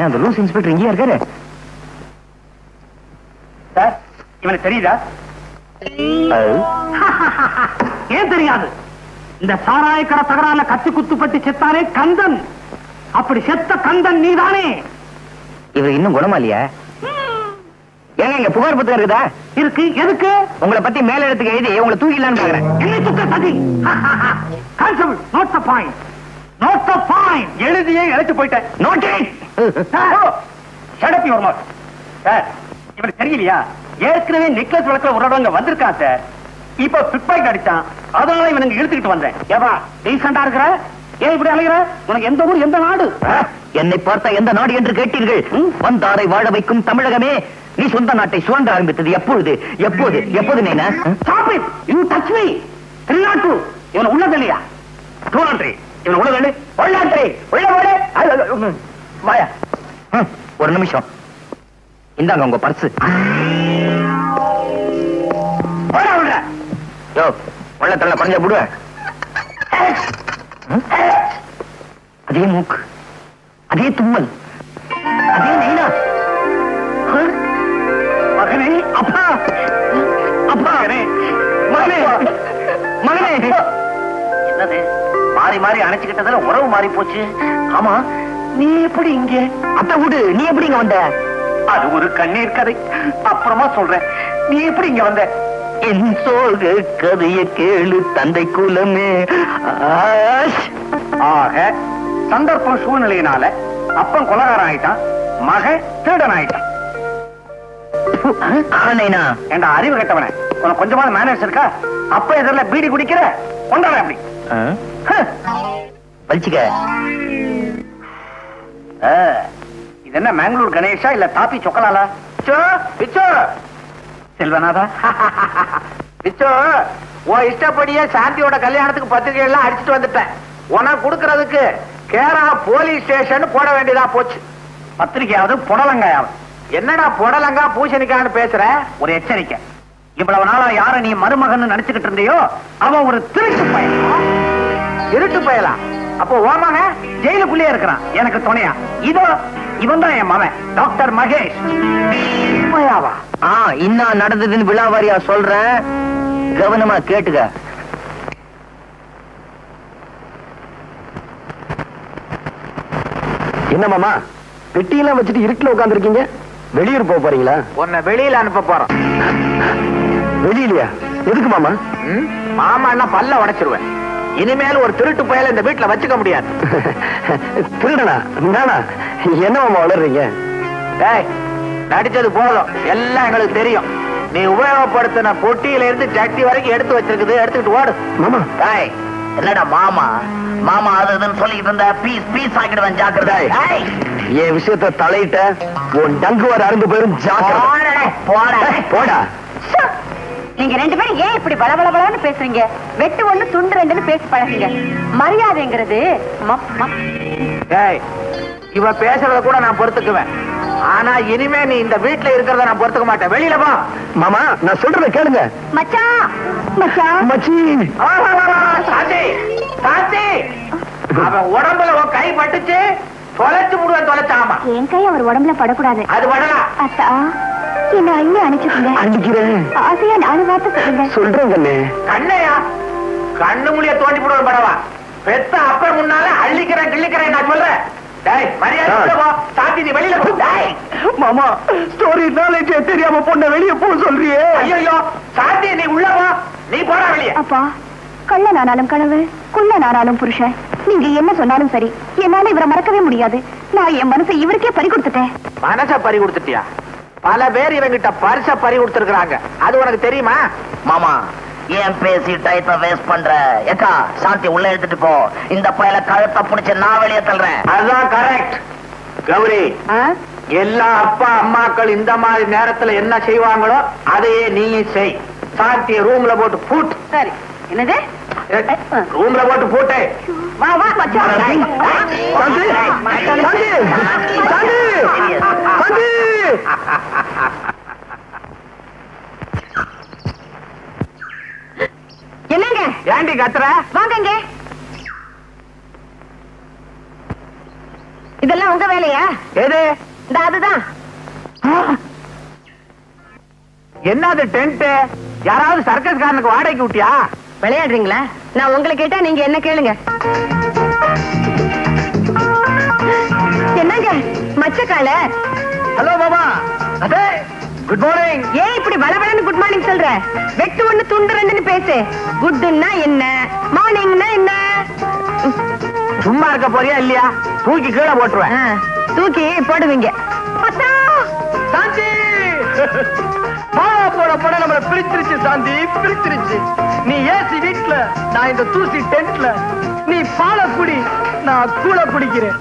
அந்த loose inspector இங்கேயா இருக்காரு சார்? இவனுக்கு தெரியுதா? ஏன் தெரியாது? இந்த சாராய கடை தகரால கத்து குத்துப்பட்டு செத்தானே கந்தன். அப்படி செத்த கந்தன் நீதானே? இவர் இன்னும் குணமா இல்லையா? ஏங்க இங்க புகார் புத்தகம் இருக்குதா? இருக்கு. எதுக்கு? உங்களை பத்தி மேல இடத்துக்கு எழுதி உங்களை தூக்கிடலான்னு பாக்குறேன். என்ன தூக்க சதி? Constable, note the point. Note the point. எழுதியே எழுத்து போயிட்டேன். Note it. Shut up your mouth. Sir, இவனுக்கு தெரியலையா? ஏற்கனவே நெக்லஸ் வழக்குல ஒரு இடங்க வந்திருக்கான் சார். இப்ப பிட்பாய்ட் அடிச்சான். அதனால இவனுக்கு இழுத்துக்கிட்டு வந்தேன். ஏவா டீசெண்டா இருக்கிற? ஏன் இப்படி அலைகிற? உனக்கு எந்த ஊர், எந்த நாடு? என்னை பார்த்தா எந்த நாடு என்று கேட்டீர்கள்? வந்தாரை வாழ வைக்கும் தமிழகமே. நீ சொந்த நாட்டை சுரண்ட ஆரம்பித்தது எப்பொழுது? எப்போது? எப்போது நீ? Stop it! You touch me! 302. இவன் உள்ளது இல்லையா? 203. இவன் உள்ளது இல்லை. 103. உள்ள போடு. வாயா. ஒரு நிமிஷம். இந்தாங்க உங்க பர்ஸ். போடா உள்ள. யோ, உள்ளத்துல பறஞ்ச போடுவேன். அதே மூக்கு, அதே தும்மல், அதே நைனா. மகனே, அப்பா, அப்பா, மகனே, மகனே. என்னது மாறி மாறி அணைச்சுக்கிட்டதுல உறவு மாறி போச்சு. ஆமா, நீ எப்படி இங்க? அத்தை வீடு, நீ எப்படி இங்க வந்த? அது ஒரு கண்ணீர் கதை, அப்புறமா சொல்றேன். நீ எப்படி இங்க வந்த? என் சோக கதைய கேளு தந்தை குலமே. ஆக சந்தர்ப்பம் சூழ்நிலையினால அப்பன் கொலகாரன் ஆயிட்டான், மகன் திருடன் ஆயிட்டான். என்ற அறிவு கட்டவன, உனக்கு கொஞ்சமான மேனேஜ் இருக்கா? அப்ப எதிரில் பீடி குடிக்கிற கொண்டாட அப்படி வலிச்சுக்க. இது என்ன மேங்களூர் கணேஷா இல்ல தாப்பி சொக்கலாலா? செல்வநாதா, பிச்சோ, உன் இஷ்டப்படியே சாந்தியோட கல்யாணத்துக்கு பத்திரிகை எல்லாம் அடிச்சுட்டு வந்துட்டேன். உனக்கு கொடுக்கறதுக்கு கேரளா போலீஸ் ஸ்டேஷன் போட வேண்டியதா போச்சு. பத்திரிகையாவது புடலங்காயாவது. என்னடா புடலங்கா பூசணிக்கான்னு பேசுற? ஒரு எச்சரிக்கை. இவ்வளவு நாளா யார நீ மருமகன் நினைச்சுக்கிட்டு இருந்தியோ அவன் ஒரு திருட்டு பயல். திருட்டு பயலா? அப்போ ஓமக ஜெயிலுக்குள்ளே இருக்கிறான் எனக்கு துணையா. இதோ இவன் தான் என் மகன் டாக்டர் மகேஷ். இன்னும் நடந்ததுன்னு விழாவாரியா சொல்றேன், கவனமா கேட்டுக்க. என்ன மாமா பெட்டியெல்லாம் வச்சுட்டு இருட்டுல உட்கார்ந்து இருக்கீங்க? வெளியூர் போக போறீங்களா? உன்னை வெளியில அனுப்ப போறோம். வெளியிலயா? எதுக்கு மாமா? மாமா என்ன பல்ல உடைச்சிருவேன். இனிமேல் ஒரு திருட்டு பயல இந்த வீட்டுல வச்சுக்க முடியாது. திருடனா? நானா? என்ன மாமா வளர்றீங்க? நடிச்சது போதும், எல்லாம் எங்களுக்கு தெரியும். நீ உபயோகப்படுத்தின பொட்டியில இருந்து சட்டி வரைக்கும் எடுத்து வச்சிருக்குது, எடுத்துக்கிட்டு ஓடு. மாமா என்னடா மாமா மாமா அதுன்னு சொல்லிட்டு இருந்த பீஸ் பீஸ் ஆக்கிடுவேன், ஜாக்கிரதை. என் விஷயத்த தலையிட்ட உன் டங்கு வர அருந்து போயிரும், ஜாக்கிரதை. போடா. நீங்க ரெண்டு பேரும் ஏன் இப்படி பலபலபலன்னு பேசுறீங்க? வெட்டு ஒண்ணு துண்டு ரெண்டுன்னு பேசி பழகுங்க. மரியாதைங்கிறது இவ பேசுறத கூட நான் பொறுத்துக்குவேன். ஆனா இனிமே நீ இந்த வீட்டுல இருக்கிறத நான் பொறுத்துக்க மாட்டேன். வெளியில போ. மாமா நான் சொல்றத கேளுங்க. மச்சான், மச்சான், மச்சி. சாந்தி, சாந்தி, அவன் உடம்புல உன் கை பட்டுச்சு, தொலைச்சு முடுவன், தொலைச்சாமா. என் கை அவர் உடம்புல படக்கூடாது. அது படலாம். அத்தா, என்ன அள்ளி அனுப்பிச்சுக்கோங்க. அடிக்கிறேன். ஆசையா 4 வார்த்தை சொல்லுங்க. சொல்றேன் கண்ணே. கண்ணையா? கண்ணு முடிய தோண்டி போடுவன் படவா? பெத்த அப்ப முன்னால அள்ளிக்கிறேன் கிள்ளிக்கிறேன் நான் சொல்றேன். மாமா ஸ்டோரி நாலேஜ் தெரியாம பொண்ண வெளியே போ சொல்றியே. ஐயோ சாந்தி, நீ உள்ள போ. நீ போடா வெளியே. அப்பா, கள்ளனானாலும் கனவு, குள்ளனானாலும் புருஷன். நீங்க என்ன சொன்னாலும் சரி, என்னால இவரை மறக்கவே முடியாது. நான் என் மனசை இவருக்கே பறி கொடுத்துட்டேன். மனச பறி கொடுத்துட்டியா? பல பேர் இவங்கிட்ட பரிச பறி கொடுத்திருக்காங்க, அது உனக்கு தெரியுமா? மாமா ஏன் பேசி டைத்தை வேஸ்ட் பண்ற? ஏக்கா சாந்தி உள்ள எடுத்துட்டு போ. இந்த பயல கழுத்தை புடிச்சு நான் வெளியே தள்ளுறேன். அதுதான் கரெக்ட். கௌரி, எல்லா அப்பா அம்மாக்கள் இந்த மாதிரி நேரத்துல என்ன செய்வாங்களோ அதையே நீயும் செய். சாந்திய ரூம்ல போட்டு பூட்டு. சரி. என்னது? ரூம்ல போட்டு பூட்டு. வா வா மச்சான். சாந்தி, சாந்தி, சாந்தி, சாந்தி. என்னங்க? ஏண்டி கத்துற? வாங்கங்க. இதெல்லாம் உங்க வேலையா? எது அதுதான் என்னது டென்ட்? யாராவது சர்க்கஸ்காரனுக்கு வாடகைக்கு விட்டியா? விளையாடுறீங்களா? நான் உங்களை கேட்டா நீங்க என்ன கேளுங்க. என்னங்க மச்சக்கால? ஹலோ மாமா. அதே குட் மார்னிங். ஏன் இப்படி வளவளன்னு குட் மார்னிங் சொல்ற? வெட்டு ஒண்ணு துண்டு ரெண்டுன்னு பேசு. குட்னா என்ன, மார்னிங்னா என்ன? சும்மா இருக்க போறியா இல்லையா? தூக்கி கீழே போட்டுருவேன். தூக்கி போடுவீங்க. சாந்தி பாலா போட போட நம்மள பிரிச்சிருச்சு சாந்தி, பிரிச்சிருச்சு. நீ ஏசி வீட்ல, நான் இந்த தூசி டென்ட்ல. நீ பால குடி, நான் கூழ குடிக்கிறேன்.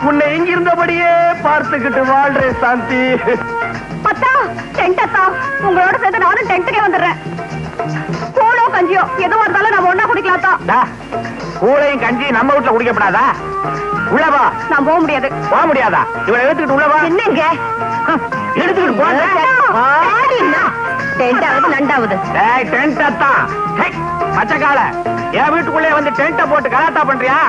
உன்னை இங்க இருந்தபடியே பார்த்துக்கிட்டு வாழ்றேன் சாந்தி. அத்தா, டென்ட் அத்தா, உங்களோட சேர்ந்து நானும் டென்ட்டுக்கே வந்துடுறேன். கூழோ கஞ்சியோ எதுவா இருந்தாலும் நம்ம ஒண்ணா குடிக்கலாம். கூழையும் கஞ்சி நம்ம வீட்டுல குடிக்கப்படாதா? உள்ளவா? நான் போக முடியாது. போக முடியாதா? இவனை எடுத்துக்கிட்டு உள்ளவா? என்னங்க எடுத்துக்கிட்டு டென்டாவது நண்டாவது டென்ட் அத்தான் பச்சைக்கால என் வீட்டுக்குள்ளே வந்து டென்ட்ட போட்டு கலாட்டா பண்றியா?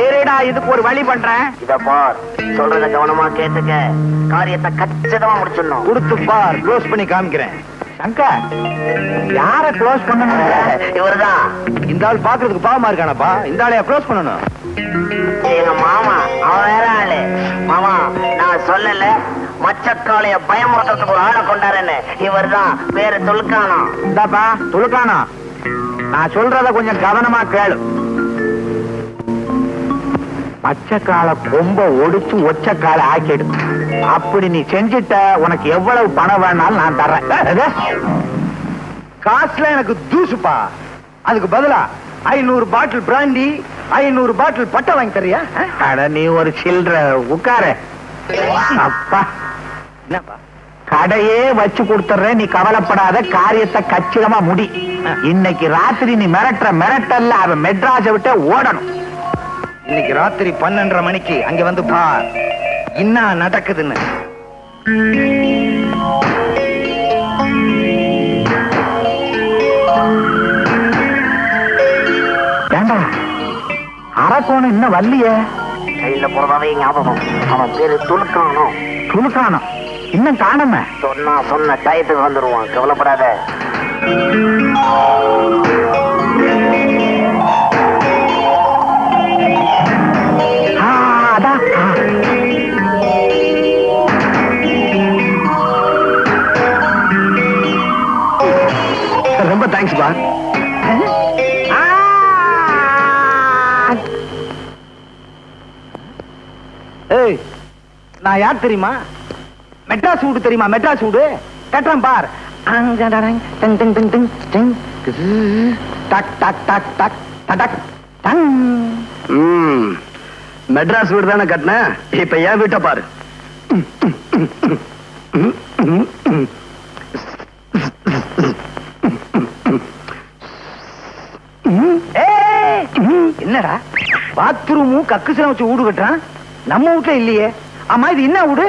ஏறிடா, இதுக்கு ஒரு வழி பண்றேன். இத பார், சொல்றத கவனமா கேட்டுக்க. காரியத்தை கச்சிதமா முடிச்சிடணும். கொடுத்து பார், க்ளோஸ் பண்ணி காமிக்கிறேன். சங்கர், யார க்ளோஸ் பண்ணணும்? இவர்தான் இந்த ஆள் பாக்குறதுக்கு பாவமா இருக்கானப்பா. இந்த ஆளையா க்ளோஸ் பண்ணணும்? எங்க மாமா. அவன் வேற ஆளு. மாமா, நான் சொல்லல மச்சக்காளைய பயமுறுத்துறதுக்கு ஒரு ஆளை கொண்டாருன்னு. இவர்தான் பேரு துலுக்கானம். இந்தாப்பா துலுக்கானம், நான் சொல்றத கொஞ்சம் கவனமா கேளு. பச்சைக்கால கொம்ப ஒடிச்சு ஒச்சக்கால ஆக்கிடு. அப்படி நீ செஞ்சிட்ட, உனக்கு எவ்வளவு பணம் வேணாலும் நான் தர்றேன். காசுல எனக்கு தூசுப்பா. அதுக்கு பதிலா 500 பாட்டில் பிராண்டி, 500 பாட்டில் பட்டை வாங்கி தரியா? அட, நீ ஒரு சில்ற உட்காரு. அப்பா, என்னப்பா? கடையே வச்சு கொடுத்துறேன், நீ கவலைப்படாத. காரியத்தை கச்சிதமா முடி. இன்னைக்கு ராத்திரி நீ மிரட்டல்ல அவன் மெட்ராஸை விட்டு ஓடணும். இன்னைக்கு ராத்திரி 12:30 மணிக்கு அங்க வந்து பார் என்ன நடக்குதுன்னு. ஏண்டா, அரக்கோணம் இன்னும் வல்லியே? கையில போறதாவே ஞாபகம். அவன் பேரு துலுக்கானம். துலுக்கானம் இன்னும் காணுமே. சொன்ன டயத்துக்கு வந்துருவான், கவலைப்படாத. அதான். ரொம்ப தேங்க்ஸ் பா. ஏய், நான் யார் தெரியுமா? மெட்ராஸ் வீடு தெரியுமா? மெட்ராஸ் வீடு கட்டுறேன் பார். மெட்ராஸ் வீடு தானே கட்டின. இப்ப ஏன் வீட்டை பாரு. என்னடா பாத்ரூமும் கக்குசலம் வச்சு வீடு கட்டுறான்? நம்ம வீட்டுல இல்லையே. ஆமா, இது என்ன வீடு?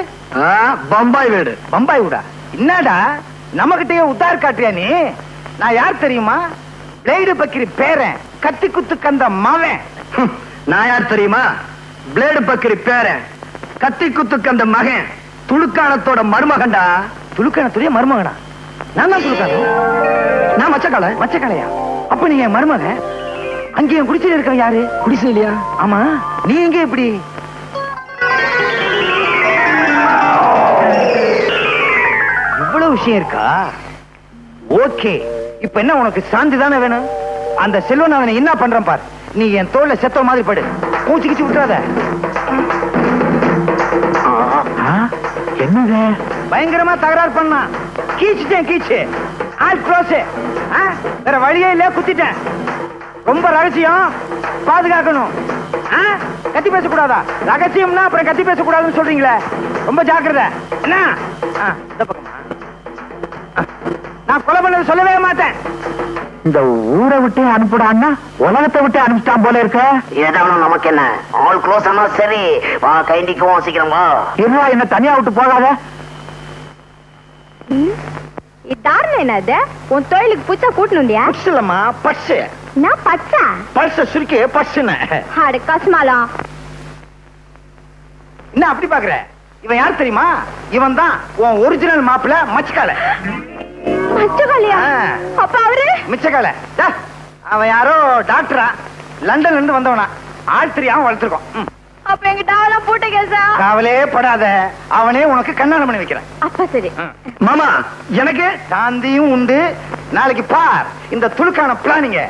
பம்பாய் வீடு. பம்பாய் வீடா? என்னடா நம்ம கிட்டயே உத்தார் காட்டியா நீ? நான் யார் தெரியுமா? பிளேடு பக்கிரி பேரன், கத்தி குத்து கந்த மவன். நான் யார் தெரியுமா? பிளேடு பக்கிரி பேரன், கத்தி குத்து கந்த மகன், துலுக்கானத்தோட மருமகன்டா. துலுக்கானத்துடைய மருமகனா? நான் தான் துலுக்கானம். நான் மச்சக்காலையா? அப்ப நீங்க மருமகன். அங்கே குடிசையில இருக்க யாரு? குடிசையிலையா? ஆமா. நீ எங்க இப்படி? இவ்வளவு விஷயம் இருக்கா? ஓகே, இப்ப என்ன உனக்கு சாந்தி தானே வேணும்? அந்த செல்வன் அவனை என்ன பண்றான் பார். நீ என் தோல்ல செத்த மாதிரி படு. மூச்சு கிச்சு விட்டுறாத. என்னது? பயங்கரமா தகராறு பண்ணா. கீச்சு ஆல் க்ளோஸ். வேற வழியே இல்ல, குத்திட்டேன். ரொம்ப ரகசியம், பாதுகாக்கணும். கத்தி பேசக்கூடாதா? ரகசியம்னா அப்புறம் கத்தி பேசக்கூடாதுன்னு சொல்றீங்களே, ரொம்ப ஜாக்கிரதை. என்ன இந்த பக்கமா? நான் கொலை பண்ணது சொல்லவே மாட்டேன். இந்த ஊரை விட்டு அனுப்புடான்னா உலகத்தை விட்டு அனுப்பிச்சிட்டான் போல இருக்க. ஏதாவது நமக்கு என்ன? ஆல் க்ளோஸ் ஆனா சரி, வா கைண்டிக்குவோம், சீக்கிரம் வா. இருவா, என்ன தனியா விட்டு போகாத. என்னது உன் தொழிலுக்கு புச்சா கூட்டணுண்டியா? இல்லம்மா, பர்ஸ். நான் பச்சா பர்ஸ் சுருக்கி பர்ஸ்னு. அட கஸ்மாலா. என்ன அப்படி பாக்குற? இவன் யார் தெரியுமா? இவன் தான் உன் ஒரிஜினல் மாப்பிள்ள மச்சக்கால. மச்சகாலியா? அப்ப அவரு மிச்சக்கால. அவன் யாரோ டாக்டரா, லண்டன்ல இருந்து வந்தவனா. ஆள் தெரியாம வளர்த்துருக்கோம். அப்ப எங்க டாவெல்லாம் பூட்ட கேசா? கவலையே படாத, அவனே உனக்கு கல்யாணம் பண்ணி வைக்கிறேன். அப்ப சரி. மாமா, எனக்கு சாந்தியும் உண்டு. நாளைக்கு பார் இந்த துளுக்கான பிளானிங்க.